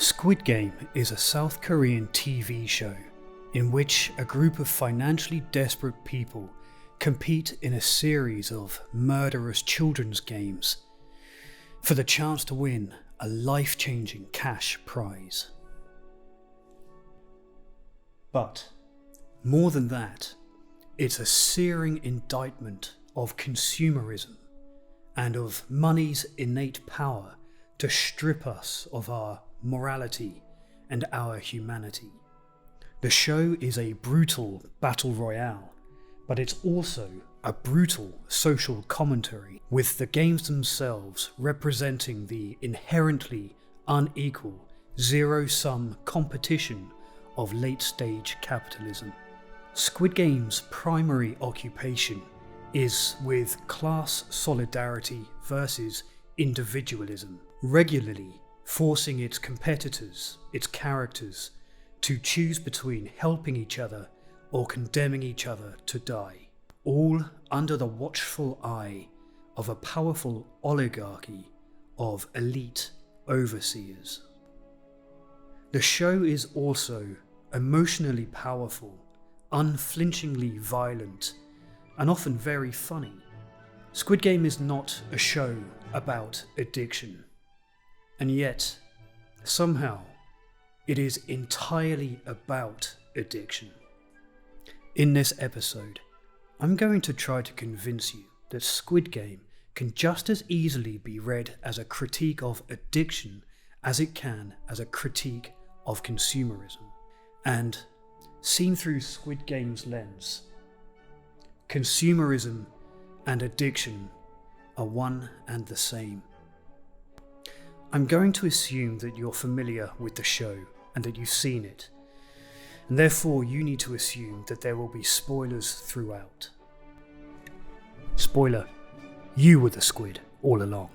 Squid Game is a South Korean TV show in which a group of financially desperate people compete in a series of murderous children's games for the chance to win a life-changing cash prize. But more than that, it's a searing indictment of consumerism and of money's innate power to strip us of our morality and our humanity. The show is a brutal battle royale, but it's also a brutal social commentary, with the games themselves representing the inherently unequal zero-sum competition of late-stage capitalism. Squid Game's primary occupation is with class solidarity versus individualism, regularly forcing its competitors, its characters, to choose between helping each other or condemning each other to die, all under the watchful eye of a powerful oligarchy of elite overseers. The show is also emotionally powerful, unflinchingly violent, and often very funny. Squid Game is not a show about addiction, and yet, somehow, it is entirely about addiction. In this episode, I'm going to try to convince you that Squid Game can just as easily be read as a critique of addiction as it can as a critique of consumerism. And seen through Squid Game's lens, consumerism and addiction are one and the same. I'm going to assume that you're familiar with the show and that you've seen it, and therefore you need to assume that there will be spoilers throughout. Spoiler: you were the squid all along.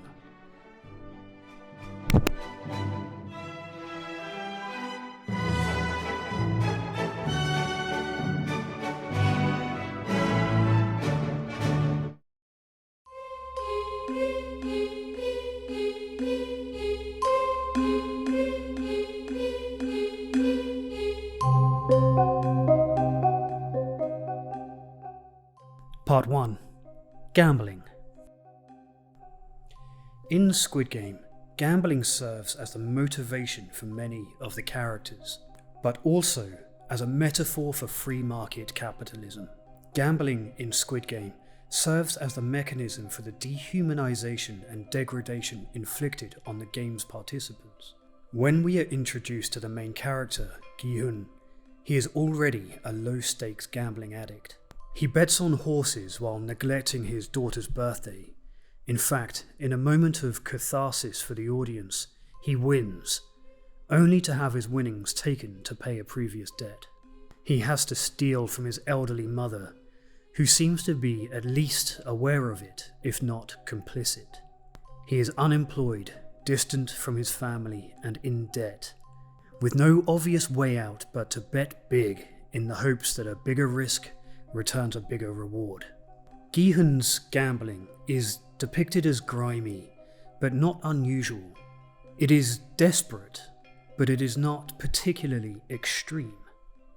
Part 1. Gambling. In Squid Game, gambling serves as the motivation for many of the characters, but also as a metaphor for free market capitalism. Gambling in Squid Game serves as the mechanism for the dehumanization and degradation inflicted on the game's participants. When we are introduced to the main character, Gi-hun, he is already a low-stakes gambling addict. He bets on horses while neglecting his daughter's birthday. In fact, in a moment of catharsis for the audience, he wins, only to have his winnings taken to pay a previous debt. He has to steal from his elderly mother, who seems to be at least aware of it, if not complicit. He is unemployed, distant from his family, and in debt, with no obvious way out but to bet big in the hopes that a bigger risk returns a bigger reward. Gi-hun's gambling is depicted as grimy, but not unusual. It is desperate, but it is not particularly extreme,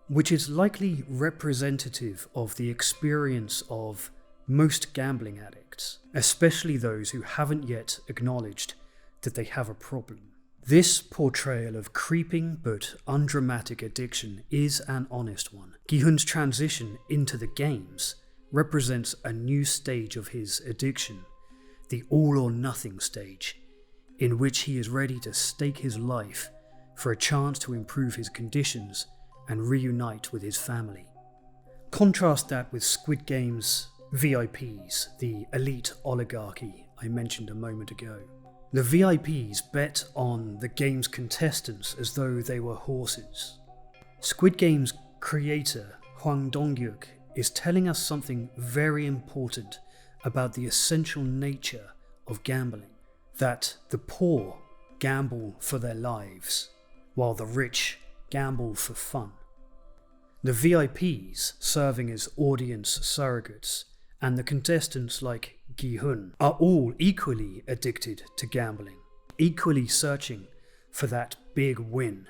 which is likely representative of the experience of most gambling addicts, especially those who haven't yet acknowledged that they have a problem. This portrayal of creeping but undramatic addiction is an honest one. Gi-hun's transition into the games represents a new stage of his addiction, the all-or-nothing stage, in which he is ready to stake his life for a chance to improve his conditions and reunite with his family. Contrast that with Squid Game's VIPs, the elite oligarchy I mentioned a moment ago. The VIPs bet on the game's contestants as though they were horses. Squid Game's creator, Hwang Dong-hyuk, is telling us something very important about the essential nature of gambling, that the poor gamble for their lives, while the rich gamble for fun. The VIPs, serving as audience surrogates, and the contestants like Gi-hun are all equally addicted to gambling, equally searching for that big win,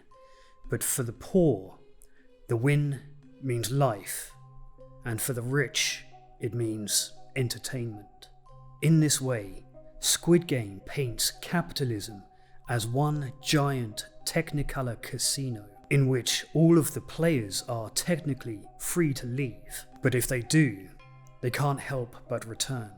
but for the poor, the win means life, and for the rich, it means entertainment. In this way, Squid Game paints capitalism as one giant Technicolor casino, in which all of the players are technically free to leave, but if they do, they can't help but return.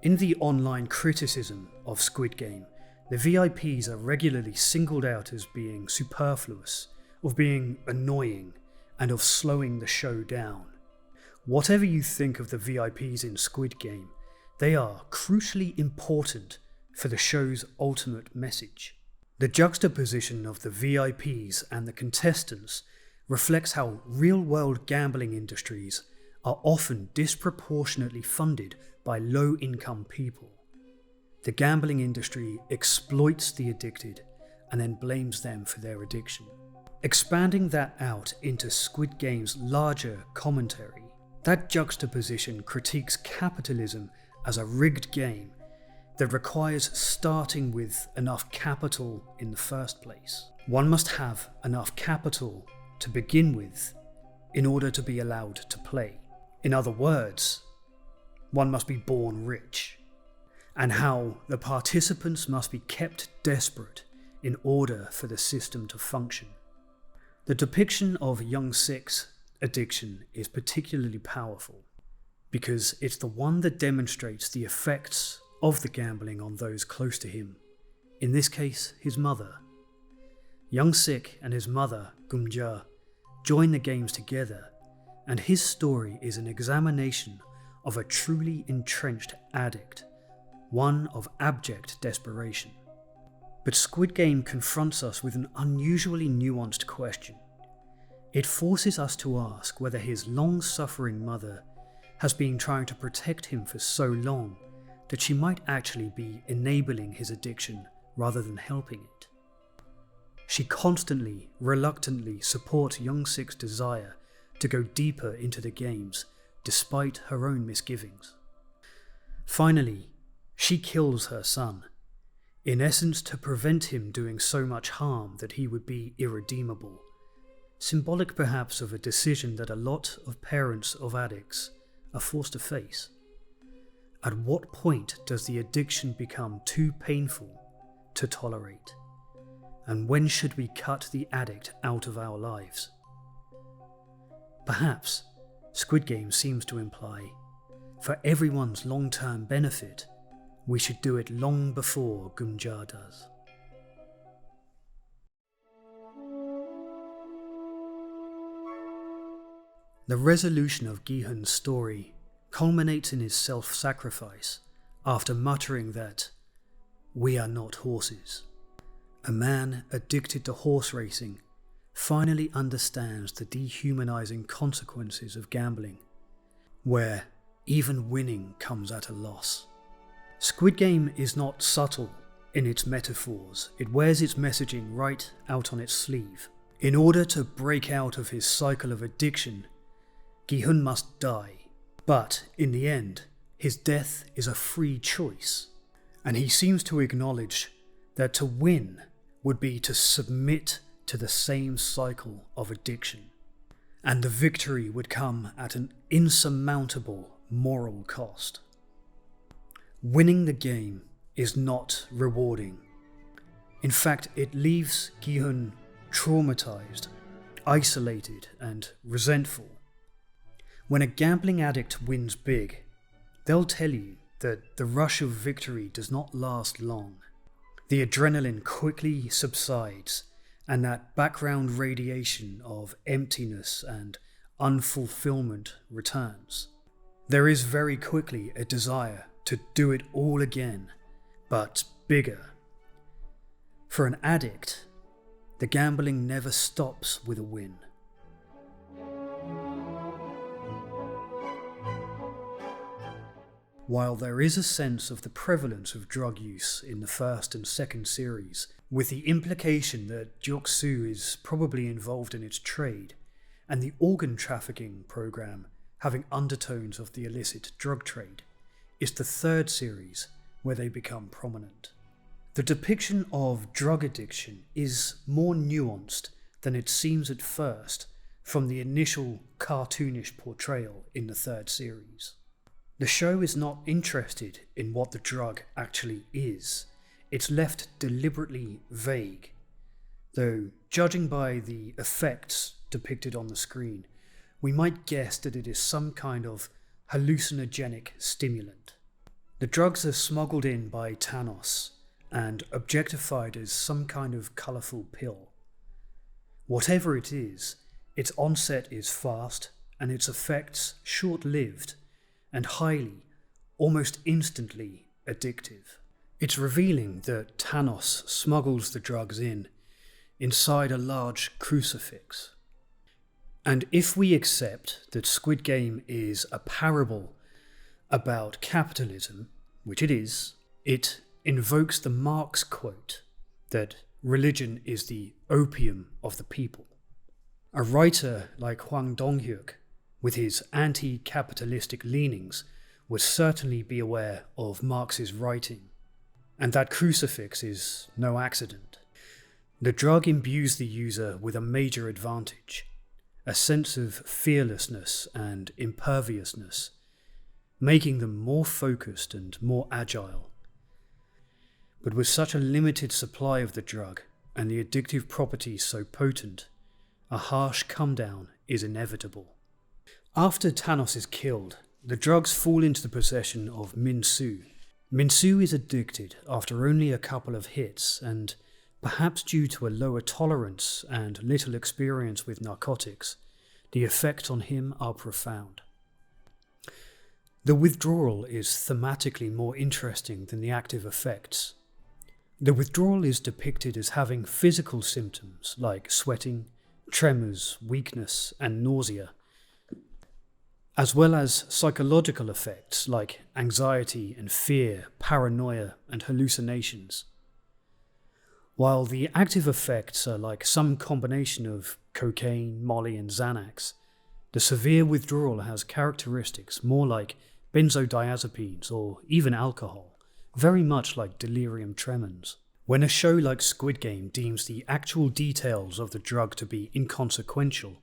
In the online criticism of Squid Game, the VIPs are regularly singled out as being superfluous, of being annoying, and of slowing the show down. Whatever you think of the VIPs in Squid Game, they are crucially important for the show's ultimate message. The juxtaposition of the VIPs and the contestants reflects how real-world gambling industries are often disproportionately funded by low-income people. The gambling industry exploits the addicted and then blames them for their addiction. Expanding that out into Squid Game's larger commentary, that juxtaposition critiques capitalism as a rigged game that requires starting with enough capital in the first place. One must have enough capital to begin with in order to be allowed to play. In other words, one must be born rich, and how the participants must be kept desperate in order for the system to function. The depiction of Young-sik's addiction is particularly powerful because it's the one that demonstrates the effects of the gambling on those close to him, in this case his mother. Young-sik and his mother, Gum-ja, join the games together, and his story is an examination of a truly entrenched addict, one of abject desperation. But Squid Game confronts us with an unusually nuanced question. It forces us to ask whether his long-suffering mother has been trying to protect him for so long that she might actually be enabling his addiction rather than helping it. She constantly, reluctantly supports Young-sik's desire to go deeper into the games despite her own misgivings. Finally, she kills her son, in essence to prevent him doing so much harm that he would be irredeemable, symbolic perhaps of a decision that a lot of parents of addicts are forced to face. At what point does the addiction become too painful to tolerate? And when should we cut the addict out of our lives? Perhaps Squid Game seems to imply, for everyone's long-term benefit, we should do it long before Gum-ja does. The resolution of Gi-hun's story culminates in his self-sacrifice after muttering that, "We are not horses." A man addicted to horse racing finally understands the dehumanizing consequences of gambling, where even winning comes at a loss. Squid Game is not subtle in its metaphors, it wears its messaging right out on its sleeve. In order to break out of his cycle of addiction, Gi-hun must die, but in the end, his death is a free choice, and he seems to acknowledge that to win would be to submit to the same cycle of addiction, and the victory would come at an insurmountable moral cost. Winning the game is not rewarding. In fact, it leaves Gi-hun traumatized, isolated, and resentful. When a gambling addict wins big, they'll tell you that the rush of victory does not last long. The adrenaline quickly subsides, and that background radiation of emptiness and unfulfillment returns. There is very quickly a desire to do it all again, but bigger. For an addict, the gambling never stops with a win. While there is a sense of the prevalence of drug use in the first and second series, with the implication that Jok-soo is probably involved in its trade, and the organ trafficking program having undertones of the illicit drug trade, it's the third series where they become prominent. The depiction of drug addiction is more nuanced than it seems at first from the initial cartoonish portrayal in the third series. The show is not interested in what the drug actually is. It's left deliberately vague, though judging by the effects depicted on the screen, we might guess that it is some kind of hallucinogenic stimulant. The drugs are smuggled in by Thanos and objectified as some kind of colourful pill. Whatever it is, its onset is fast and its effects short-lived and highly, almost instantly addictive. It's revealing that Thanos smuggles the drugs inside a large crucifix. And if we accept that Squid Game is a parable about capitalism, which it is, it invokes the Marx quote that religion is the opium of the people. A writer like Hwang Dong-hyuk, with his anti-capitalistic leanings, would certainly be aware of Marx's writing, and that crucifix is no accident. The drug imbues the user with a major advantage, a sense of fearlessness and imperviousness, making them more focused and more agile. But with such a limited supply of the drug and the addictive properties so potent, a harsh come-down is inevitable. After Thanos is killed, the drugs fall into the possession of Min-soo. Min-soo is addicted after only a couple of hits, and perhaps due to a lower tolerance and little experience with narcotics, the effects on him are profound. The withdrawal is thematically more interesting than the active effects. The withdrawal is depicted as having physical symptoms like sweating, tremors, weakness, and nausea, as well as psychological effects like anxiety and fear, paranoia, and hallucinations. While the active effects are like some combination of cocaine, Molly, and Xanax, the severe withdrawal has characteristics more like benzodiazepines or even alcohol, very much like delirium tremens. When a show like Squid Game deems the actual details of the drug to be inconsequential,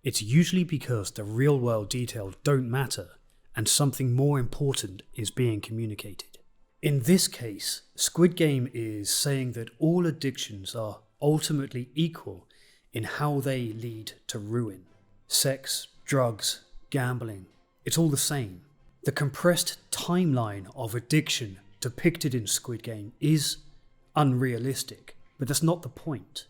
it's usually because the real-world details don't matter and something more important is being communicated. In this case, Squid Game is saying that all addictions are ultimately equal in how they lead to ruin. Sex, drugs, gambling, it's all the same. The compressed timeline of addiction depicted in Squid Game is unrealistic, but that's not the point.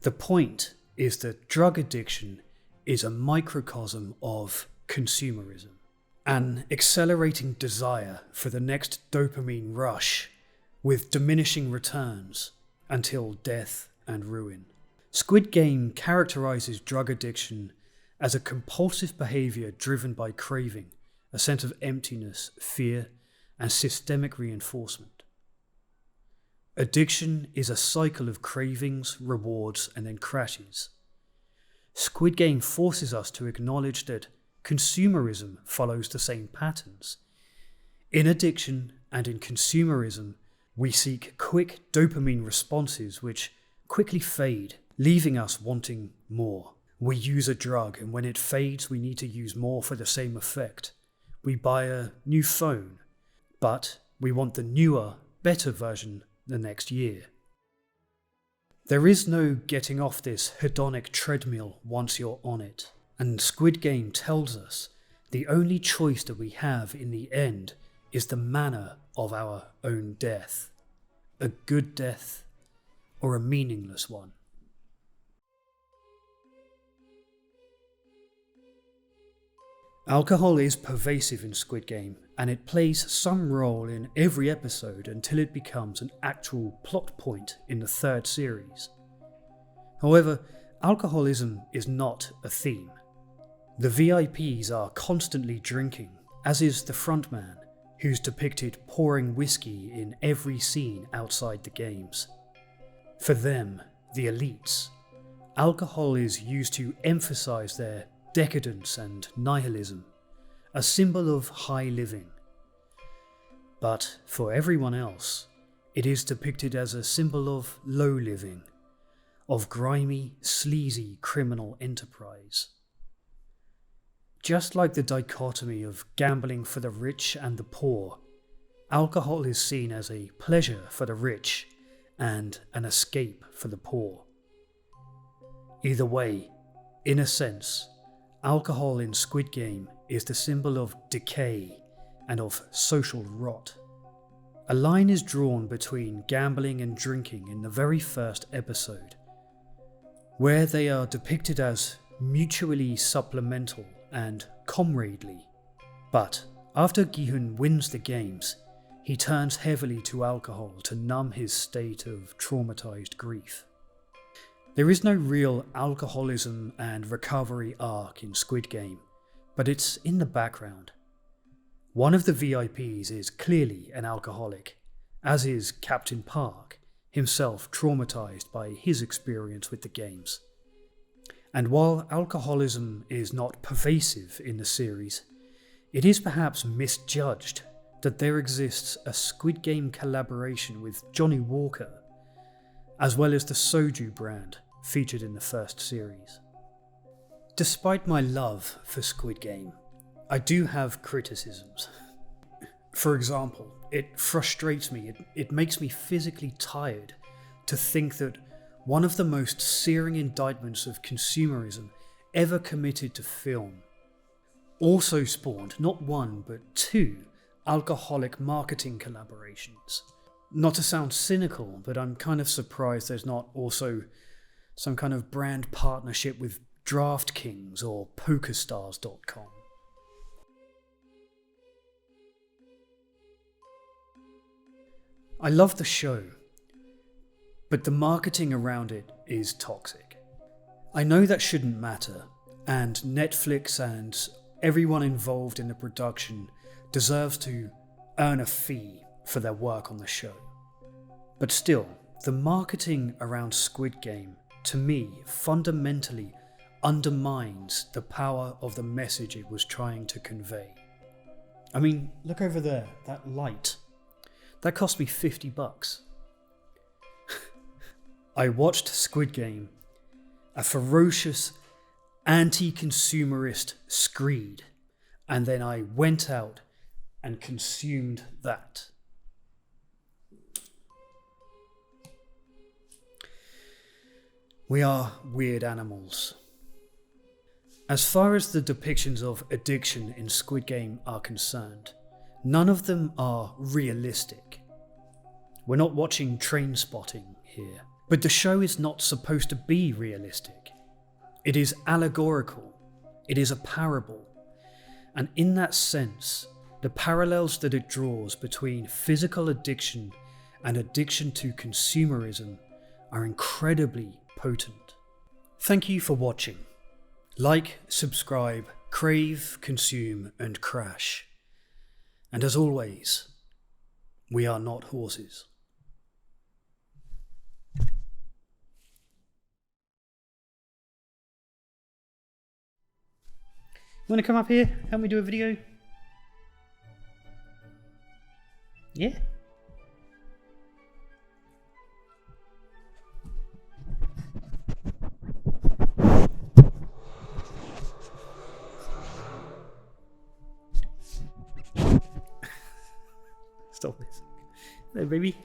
The point is that drug addiction is a microcosm of consumerism. An accelerating desire for the next dopamine rush with diminishing returns until death and ruin. Squid Game characterizes drug addiction as a compulsive behavior driven by craving, a sense of emptiness, fear, and systemic reinforcement. Addiction is a cycle of cravings, rewards, and then crashes. Squid Game forces us to acknowledge that consumerism follows the same patterns. In addiction and in consumerism, we seek quick dopamine responses which quickly fade, leaving us wanting more. We use a drug, and when it fades, we need to use more for the same effect. We buy a new phone, but we want the newer, better version the next year. There is no getting off this hedonic treadmill once you're on it. And Squid Game tells us the only choice that we have in the end is the manner of our own death. A good death or a meaningless one. Alcohol is pervasive in Squid Game, and it plays some role in every episode until it becomes an actual plot point in the third series. However, alcoholism is not a theme. The VIPs are constantly drinking, as is the frontman, who's depicted pouring whiskey in every scene outside the games. For them, the elites, alcohol is used to emphasize their decadence and nihilism, a symbol of high living. But for everyone else, it is depicted as a symbol of low living, of grimy, sleazy criminal enterprise. Just like the dichotomy of gambling for the rich and the poor, alcohol is seen as a pleasure for the rich and an escape for the poor. Either way, in a sense, alcohol in Squid Game is the symbol of decay and of social rot. A line is drawn between gambling and drinking in the very first episode, where they are depicted as mutually supplemental and comradely. But after Gi-hun wins the games, he turns heavily to alcohol to numb his state of traumatized grief. There is no real alcoholism and recovery arc in Squid Game, but it's in the background. One of the VIPs is clearly an alcoholic, as is Captain Park, himself traumatized by his experience with the games. And while alcoholism is not pervasive in the series, it is perhaps misjudged that there exists a Squid Game collaboration with Johnny Walker, as well as the soju brand featured in the first series. Despite my love for Squid Game, I do have criticisms. For example, it frustrates me, it makes me physically tired to think that one of the most searing indictments of consumerism ever committed to film also spawned not one but two alcoholic marketing collaborations. Not to sound cynical, but I'm kind of surprised there's not also some kind of brand partnership with DraftKings or PokerStars.com. I love the show, but the marketing around it is toxic. I know that shouldn't matter, and Netflix and everyone involved in the production deserves to earn a fee for their work on the show. But still, the marketing around Squid Game, to me, fundamentally undermines the power of the message it was trying to convey. I mean, look over there, that light. That cost me $50. I watched Squid Game, a ferocious anti-consumerist screed, and then I went out and consumed that. We are weird animals. As far as the depictions of addiction in Squid Game are concerned, none of them are realistic. We're not watching Train Spotting here, but the show is not supposed to be realistic. It is allegorical, it is a parable, and in that sense, the parallels that it draws between physical addiction and addiction to consumerism are incredibly potent. Thank you for watching. Like, subscribe, crave, consume, and crash. And as always, we are not horses. You want to come up here? Help me do a video? Yeah? Stop this. There, baby.